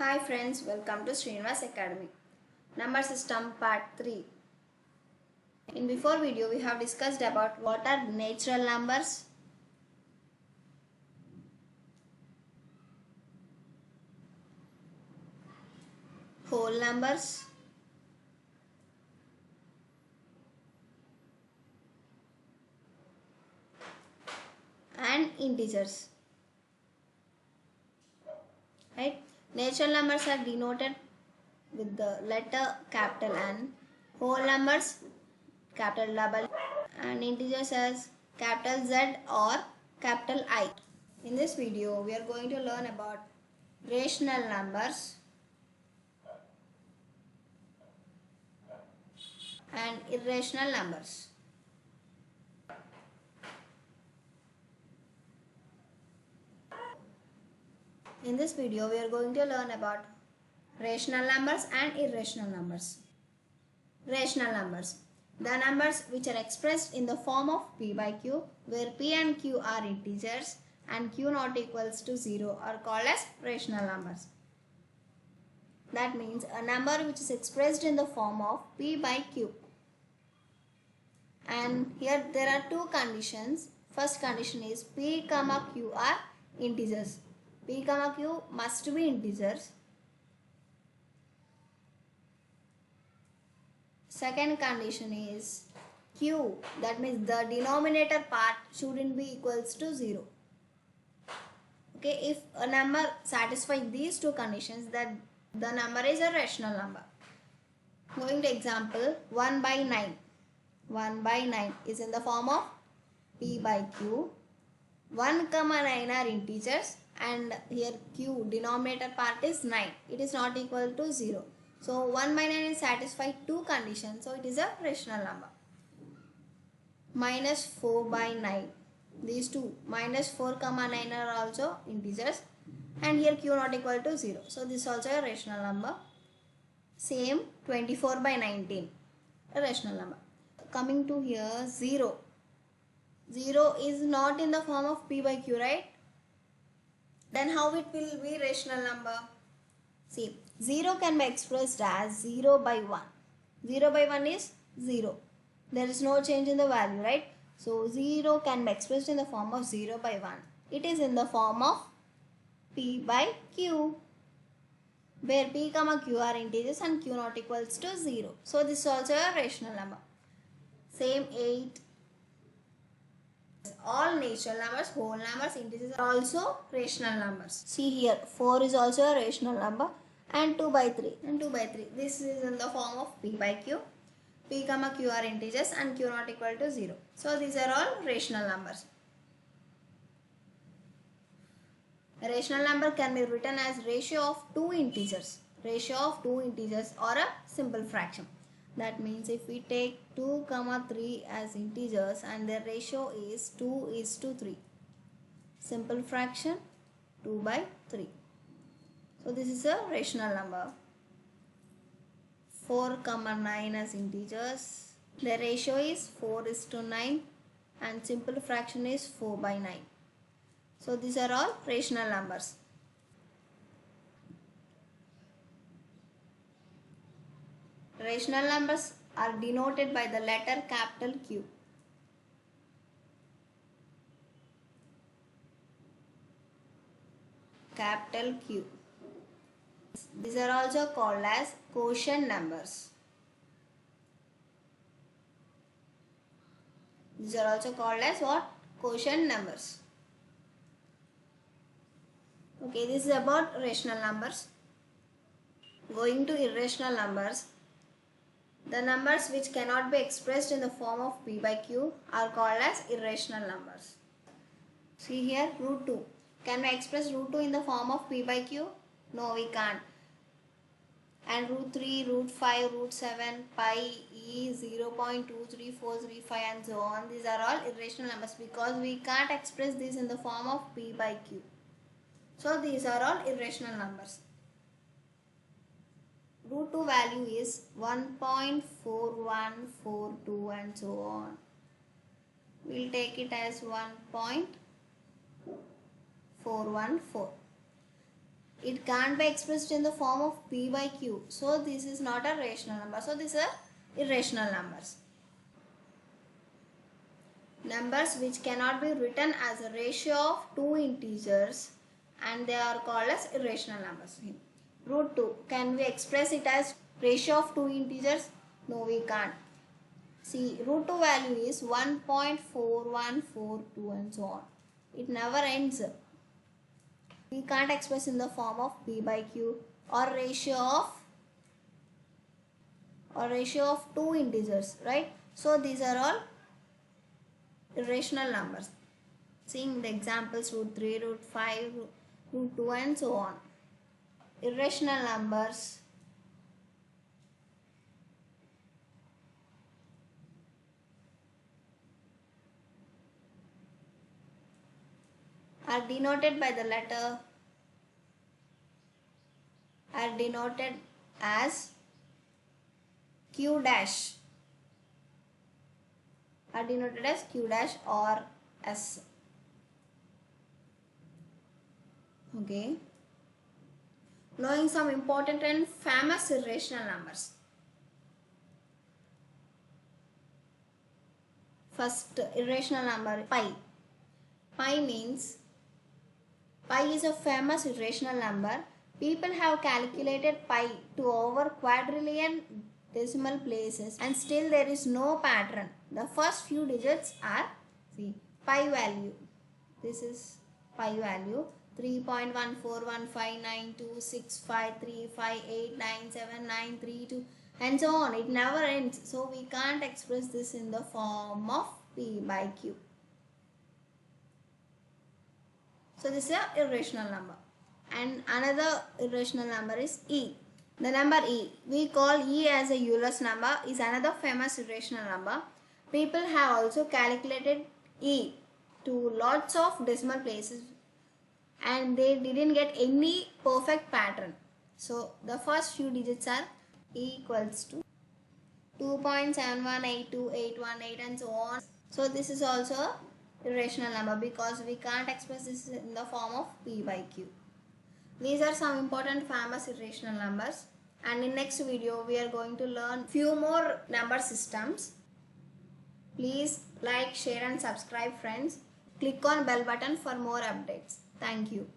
Hi friends, welcome to Srinivas Academy. Number System Part 3. In before video we have discussed about what are natural numbers, whole numbers, and integers. Right? Natural numbers are denoted with the letter capital N, whole numbers capital double, and integers as capital Z or capital I. In this video we are going to learn about rational numbers and irrational numbers. In this video we are going to learn about rational numbers and irrational numbers. Rational numbers. The numbers which are expressed in the form of p by q, where p and q are integers and q not equals to 0 are called as rational numbers. That means a number which is expressed in the form of p by q. And here there are two conditions. First condition is p comma q are integers. P comma q must be integers. Second condition is q, that means the denominator part shouldn't be equals to 0. Okay, if a number satisfies these two conditions, then the number is a rational number. Going to example 1 by 9. 1 by 9 is in the form of p by q. 1 comma 9 are integers and here q denominator part is 9. It is not equal to 0. So 1 by 9 is satisfied two conditions. So it is a rational number. Minus 4 by 9. These two minus 4 comma 9 are also integers and here q not equal to 0. So this is also a rational number. Same 24 by 19. A rational number. Coming to here 0. 0 is not in the form of p by q, right? Then how it will be rational number? See, 0 can be expressed as 0 by 1. 0 by 1 is 0. There is no change in the value, right? So 0 can be expressed in the form of 0 by 1. It is in the form of p by q, where p comma q are integers and q not equals to 0. So this is also a rational number. Same 8. All natural numbers, whole numbers, integers are also rational numbers. See here, 4 is also a rational number and 2 by 3 and 2 by 3. This is in the form of p by q. P comma q are integers and q not equal to 0. So these are all rational numbers. A rational number can be written as ratio of two integers. Ratio of two integers or a simple fraction. That means if we take 2 comma 3 as integers and their ratio is 2 is to 3. Simple fraction 2 by 3. So this is a rational number. 4 comma 9 as integers. The ratio is 4 is to 9 and simple fraction is 4 by 9. So these are all rational numbers. Rational numbers are denoted by the letter capital Q. Capital Q. These are also called as quotient numbers. These are also called as what? Quotient numbers. Okay, this is about rational numbers. Going to irrational numbers. The numbers which cannot be expressed in the form of p by q are called as irrational numbers. See here, root 2. Can we express root 2 in the form of p by q? No, we can't. And root 3, root 5, root 7, pi, e, 0.23435 and so on. These are all irrational numbers because we can't express these in the form of p by q. So these are all irrational numbers. Root 2 value is 1.4142 and so on. We'll take it as 1.414. It can't be expressed in the form of p by q. So this is not a rational number. So these are irrational numbers. Numbers which cannot be written as a ratio of two integers and they are called as irrational numbers. Root 2. Can we express it as ratio of two integers? No, we can't. See, root 2 value is 1.4142 and so on. It never ends. We can't express in the form of p by q or ratio of two integers, right? So these are all irrational numbers. Seeing the examples root 3, root 5, root 2 and so on. Irrational numbers are denoted by the letter, are denoted as q dash, are denoted as q dash or s. Okay. Knowing some important and famous irrational numbers. First irrational number, pi. Pi means, pi is a famous irrational number. People have calculated pi to over quadrillion decimal places and still there is no pattern. The first few digits are, see, pi value. This is pi value 3.141592653589793 and so on. It never ends. So we can't express this in the form of p by q. So this is an irrational number. And another irrational number is e. The number e, we call e as a Euler's number, is another famous irrational number. People have also calculated e to lots of decimal places and they didn't get any perfect pattern. So the first few digits are e equals to 2.7182818 and so on. So this is also a irrational number because we can't express this in the form of p by q. These are some important famous irrational numbers, and in next video we are going to learn few more number systems. Please like, share and subscribe friends. Click on bell button for more updates. Thank you.